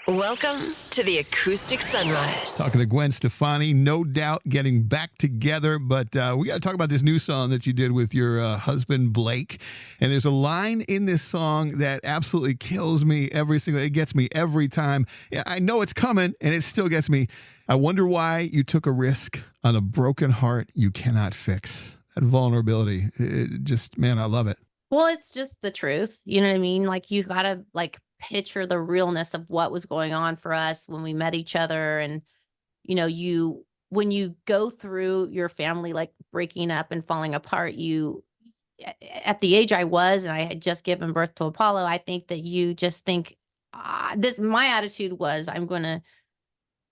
Welcome to the Acoustic Sunrise. Talking to Gwen Stefani, no doubt getting back together, but we got to talk about this new song that you did with your husband, Blake. And there's a line in this song that absolutely kills me it gets me every time. Yeah, I know it's coming and it still gets me. I wonder why you took a risk on a broken heart you cannot fix. That vulnerability, man, I love it. Well, it's just the truth. You know what I mean? Like, you gotta picture the realness of what was going on for us when we met each other. And, when you go through your family, breaking up and falling apart, at the age I was, and I had just given birth to Apollo, I think that you just think, my attitude was, I'm going to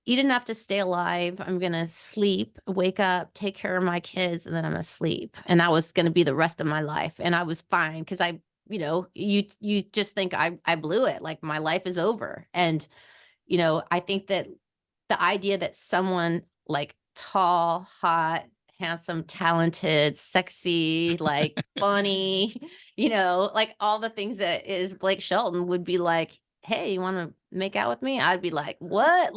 eat enough to stay alive. I'm going to sleep, wake up, take care of my kids, and then I'm going to sleep. And that was going to be the rest of my life. And I was fine because you just think I blew it. Like, my life is over. And, I think that the idea that someone tall, hot, handsome, talented, sexy, funny, all the things that is Blake Shelton would be like, hey, you want to make out with me? I'd be like, what?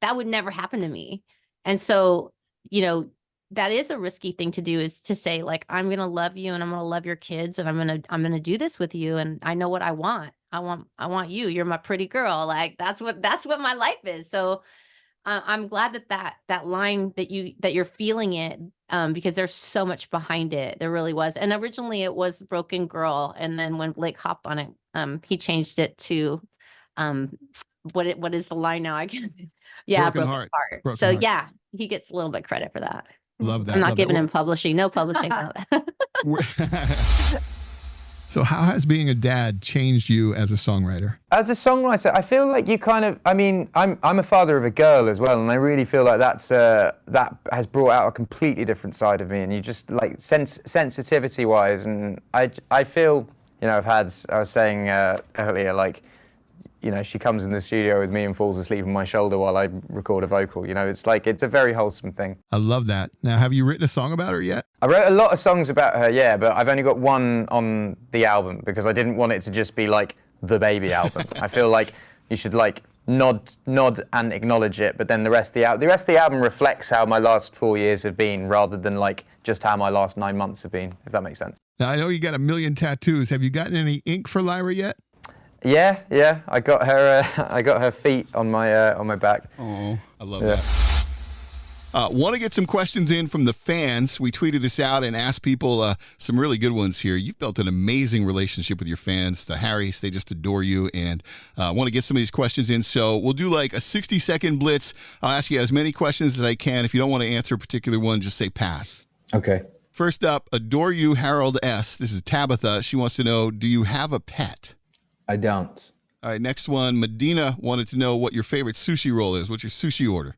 That would never happen to me. And so, that is a risky thing to do, is to say, I'm going to love you and I'm going to love your kids and I'm going to do this with you. And I know what I want. I want you. You're my pretty girl. That's what my life is. So I'm glad that line that you're feeling it, because there's so much behind it. There really was. And originally it was Broken Girl. And then when Blake hopped on it, he changed it to, what is the line now? Broken Heart. So yeah, he gets a little bit credit for that. Love that. I'm not giving him publishing. No publishing. So how has being a dad changed you as a songwriter? As a songwriter, I feel like you I'm a father of a girl as well, and I really feel like that has brought out a completely different side of me, and you just sensitivity-wise, and I feel, I was saying earlier, she comes in the studio with me and falls asleep on my shoulder while I record a vocal. It's a very wholesome thing. I love that. Now, have you written a song about her yet? I wrote a lot of songs about her, yeah, but I've only got one on the album because I didn't want it to just be the baby album. I feel like you should nod and acknowledge it, but then the rest of the album reflects how my last 4 years have been, rather than just how my last 9 months have been, if that makes sense. Now, I know you got a million tattoos. Have you gotten any ink for Lyra yet? Yeah. I got her feet on my back. Oh, I love that. Want to get some questions in from the fans. We tweeted this out and asked people some really good ones here. You've built an amazing relationship with your fans. The Harrys, they just adore you, and want to get some of these questions in. So we'll do a 60-second blitz. I'll ask you as many questions as I can. If you don't want to answer a particular one, just say pass. Okay. First up, adore you, Harold S. This is Tabitha. She wants to know, do you have a pet? I don't. All right, next one. Medina wanted to know what your favorite sushi roll is. What's your sushi order?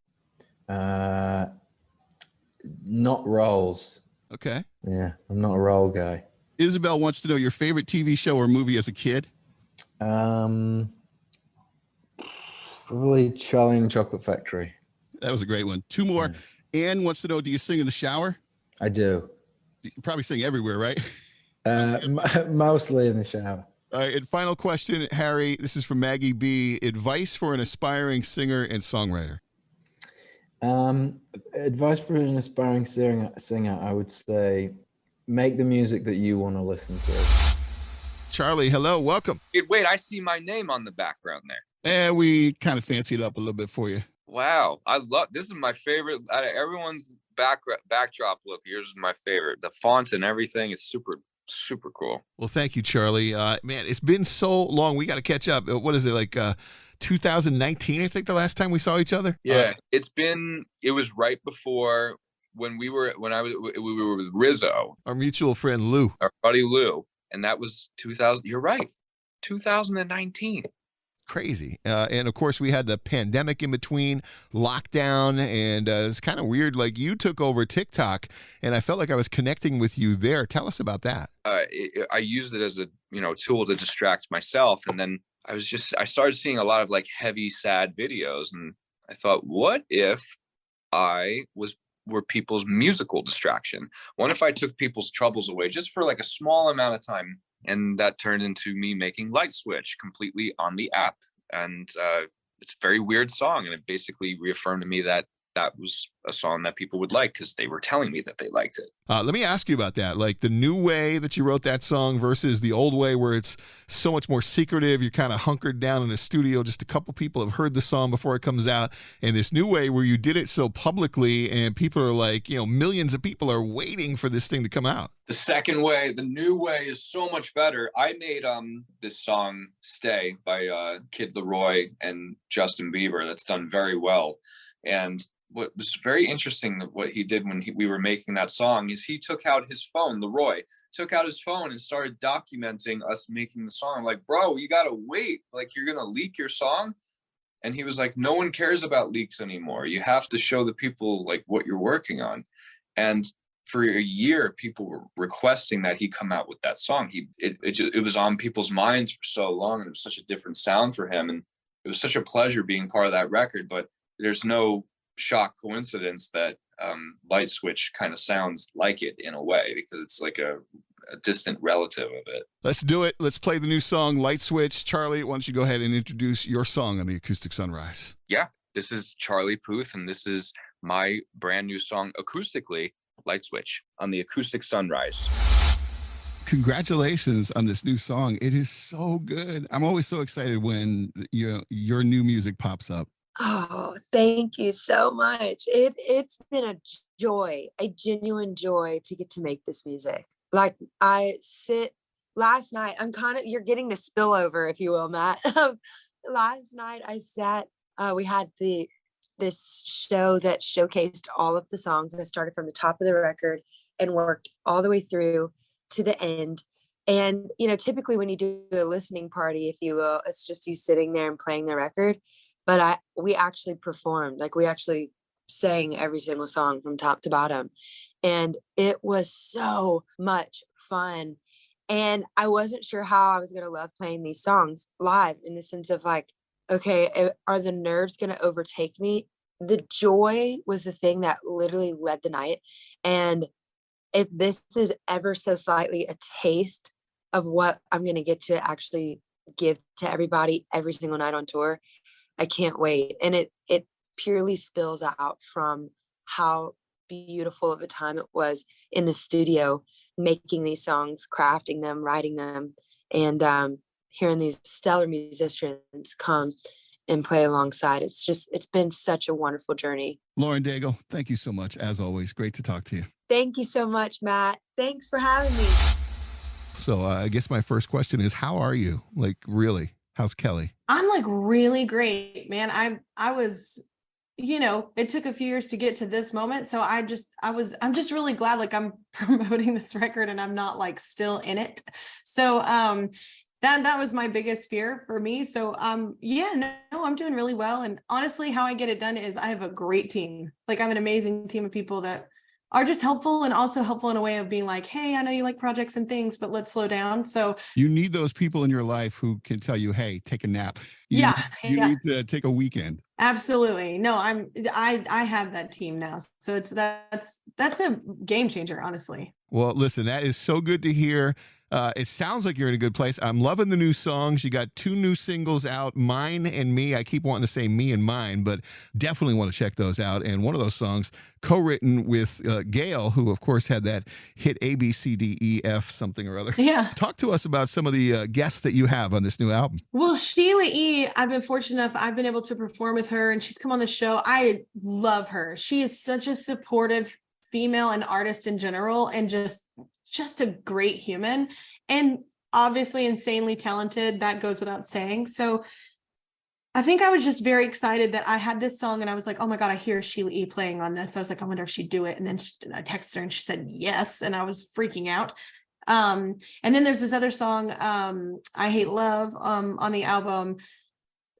Not rolls. Okay. Yeah, I'm not a roll guy. Isabel wants to know your favorite TV show or movie as a kid. Probably Charlie and the Chocolate Factory. That was a great one. Two more. Anne wants to know, do you sing in the shower? I do. You probably sing everywhere, right? Mostly in the shower. All right, and final question, Harry. This is from Maggie B. Advice for an aspiring singer and songwriter. Advice for an aspiring singer, I would say, make the music that you want to listen to. Charlie, hello, welcome. Wait, I see my name on the background there. And we kind of fancied up a little bit for you. Wow, this is my favorite. Everyone's backdrop look, yours is my favorite. The fonts and everything is super cool. Well, thank you, Charlie. Man, it's been so long. We got to catch up. What is it, 2019, I think, the last time we saw each other? Yeah, it was right before we were with Rizzo. Our mutual friend, Lou. Our buddy Lou. And that was 2000. You're right. 2019. Crazy. And of course, we had the pandemic in between, lockdown, and it's kind of weird. You took over TikTok, and I felt like I was connecting with you there. Tell us about that. I used it as a tool to distract myself, and then I started seeing a lot of heavy, sad videos, and I thought, what if I were people's musical distraction? What if I took people's troubles away just for a small amount of time? And that turned into me making Light Switch completely on the app. And it's a very weird song. And it basically reaffirmed to me that that was a song that people would like because they were telling me that they liked it. Let me ask you about that. Like the new way that you wrote that song versus the old way where it's so much more secretive. You're kind of hunkered down in a studio. Just a couple people have heard the song before it comes out. And this new way where you did it so publicly and people are like, millions of people are waiting for this thing to come out. The second way, the new way is so much better. I made this song Stay by Kid Leroy and Justin Bieber. That's done very well. And what was very interesting, what he did when we were making that song, is he took out his phone, Leroy, took out his phone and started documenting us making the song. I'm like, bro, you got to wait. Like, you're going to leak your song? And he was like, no one cares about leaks anymore. You have to show the people like what you're working on. And for a year, people were requesting that he come out with that song. It was on people's minds for so long, and it was such a different sound for him. And it was such a pleasure being part of that record. But there's no shock coincidence that Light Switch kind of sounds like it in a way, because it's like a distant relative of it. Let's do it. Let's play the new song, Light Switch. Charlie, why don't you go ahead and introduce your song on the Acoustic Sunrise? Yeah, this is Charlie Puth, and this is my brand new song acoustically, Light Switch, on the Acoustic Sunrise. Congratulations on this new song. It is so good. I'm always so excited when your new music pops up. Oh, thank you so much. It's been a joy, a genuine joy to get to make this music. Like last night, you're getting the spillover, if you will, Matt. Last night I sat, we had this show that showcased all of the songs. I started from the top of the record and worked all the way through to the end. And, typically when you do a listening party, if you will, it's just you sitting there and playing the record. But we actually performed, like we actually sang every single song from top to bottom. And it was so much fun. And I wasn't sure how I was going to love playing these songs live, in the sense of like, okay, are the nerves going to overtake me? The joy was the thing that literally led the night. And if this is ever so slightly a taste of what I'm going to get to actually give to everybody every single night on tour, I can't wait. And it purely spills out from how beautiful of a time it was in the studio, making these songs, crafting them, writing them, and hearing these stellar musicians come and play alongside. It's been such a wonderful journey. Lauren Daigle, thank you so much. As always, great to talk to you. Thank you so much, Matt. Thanks for having me. So I guess my first question is, how are you? Like, really? How's Kelly? I'm like really great, man. I was, it took a few years to get to this moment. So I'm just really glad, like, I'm promoting this record and I'm not like still in it. So that was my biggest fear for me. So I'm doing really well. And honestly, how I get it done is I have a great team. Like, I have an amazing team of people that are just helpful, and also helpful in a way of being like, hey, I know you like projects and things, but let's slow down. So you need those people in your life who can tell you, hey, take a nap. You need to take a weekend. Absolutely. No, I have that team now. So that's a game changer, honestly. Well, listen, that is so good to hear. It sounds like you're in a good place. I'm loving the new songs. You got 2 new singles out, Mine and Me. I keep wanting to say Me and Mine, but definitely want to check those out. And one of those songs co-written with Gail, who of course had that hit ABCDEF something or other. Yeah. Talk to us about some of the guests that you have on this new album. Well, Sheila E., I've been fortunate enough, I've been able to perform with her, and she's come on the show. I love her. She is such a supportive female and artist in general, and just a great human, and obviously insanely talented. That goes without saying. So I think I was just very excited that I had this song, and I was like, oh my God, I hear Sheila E. playing on this. I was like, I wonder if she'd do it. And then I texted her and she said yes. And I was freaking out. And then there's this other song, I Hate Love, on the album,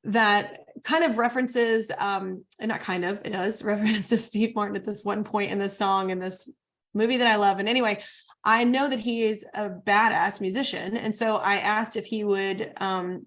that kind of references, and not kind of, it does reference to Steve Martin at this one point in this song, in this movie that I love. And anyway, I know that he is a badass musician. And so I asked if he would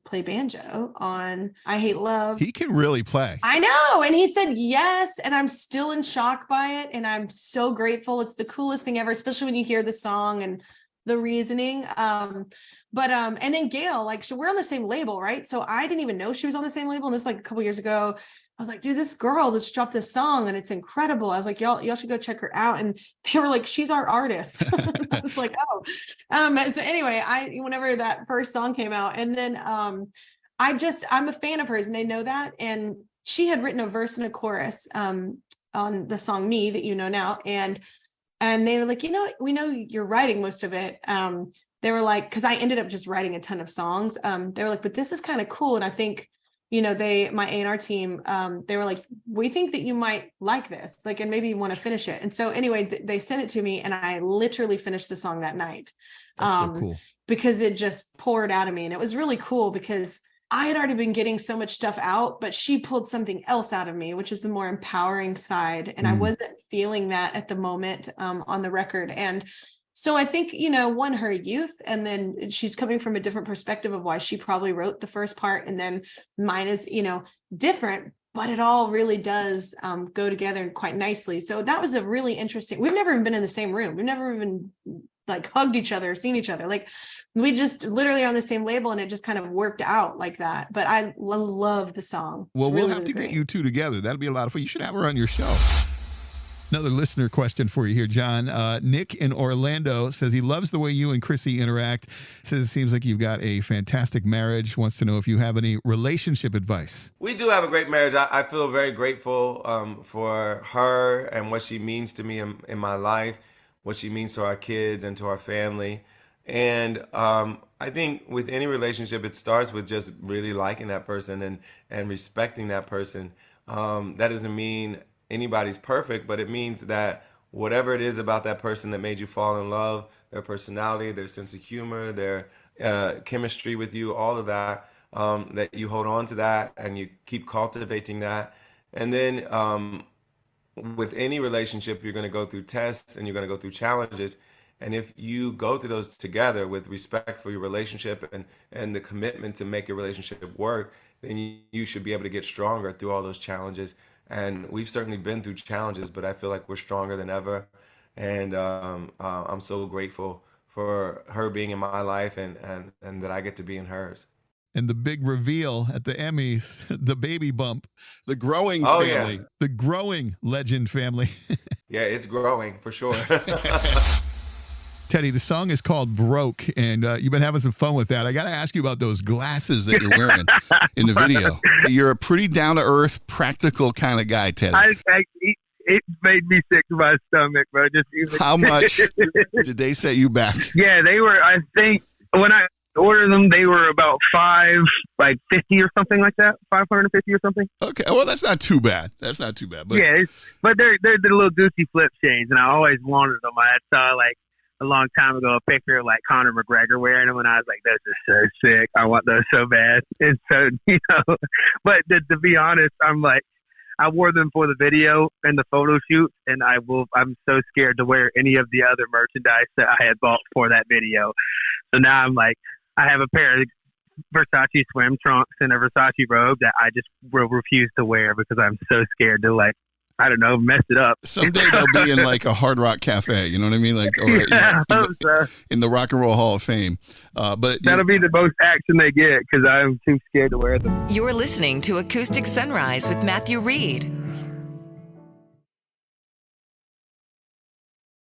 play banjo on I Hate Love. He can really play. I know. And he said yes. And I'm still in shock by it. And I'm so grateful. It's the coolest thing ever, especially when you hear the song and the reasoning. And then Gail, like, so we're on the same label, right? So I didn't even know she was on the same label. And this like a couple years ago, I was like, dude, this girl that's dropped this song and it's incredible. I was like, y'all should go check her out. And they were like, she's our artist. I was like, oh. So anyway, whenever that first song came out, and then I'm a fan of hers, and they know that. And she had written a verse and a chorus on the song Me that you know now. And they were like, we know you're writing most of it. They were like, because I ended up just writing a ton of songs. They were like, but this is kind of cool. And I think, my A&R team, they were like, we think that you might like this, like, and maybe you want to finish it. And so anyway, they sent it to me, and I literally finished the song that night. That's so cool. Because it just poured out of me. And it was really cool because I had already been getting so much stuff out, but she pulled something else out of me, which is the more empowering side. And I wasn't feeling that at the moment on the record. And so I think, one, her youth, and then she's coming from a different perspective of why she probably wrote the first part. And then mine is, different, but it all really does go together quite nicely. So that was a really interesting, we've never even been in the same room. We've never even like hugged each other, seen each other. Like we just literally on the same label, and it just kind of worked out like that. But I love the song. Well, we'll have to get you two together. That'll be a lot of fun. You should have her on your show. Another listener question for you here, John. Nick in Orlando says he loves the way you and Chrissy interact. Says it seems like you've got a fantastic marriage. Wants to know if you have any relationship advice. We do have a great marriage. I feel very grateful for her and what she means to me in my life, what she means to our kids and to our family. And I think with any relationship, it starts with just really liking that person and respecting that person. That doesn't mean anybody's perfect, but it means that whatever it is about that person that made you fall in love, their personality, their sense of humor, their chemistry with you, all of that, that you hold on to that and you keep cultivating that. And then with any relationship, you're going to go through tests and you're going to go through challenges. And if you go through those together with respect for your relationship and the commitment to make your relationship work, then you should be able to get stronger through all those challenges. And we've certainly been through challenges, but I feel like we're stronger than ever. And I'm so grateful for her being in my life and that I get to be in hers. And the big reveal at the Emmys, the baby bump, the growing family, the growing legend family. Yeah, it's growing for sure. Teddy, the song is called Broke, and you've been having some fun with that. I got to ask you about those glasses that you're wearing in the video. You're a pretty down-to-earth, practical kind of guy, Teddy. It made me sick to my stomach, bro. How much did they set you back? Yeah, they were, I think, when I ordered them, they were about $550 or something like that, $550 or something. Okay, well, that's not too bad. But yeah, but they're the little Gucci flip chains, and I always wanted them. I saw a long time ago a picture of Conor McGregor wearing them, and I was like, those are so sick. I want those so bad. And so, but to be honest, I wore them for the video and the photo shoot, and I'm so scared to wear any of the other merchandise that I had bought for that video. So now I have a pair of Versace swim trunks and a Versace robe that I just will refuse to wear because I'm so scared to I don't know, mess it up. Someday they'll be in a Hard Rock Cafe, you know what I mean? In the Rock and Roll Hall of Fame. But that'll be the most action they get because I'm too scared to wear them. You're listening to Acoustic Sunrise with Matthew Reid.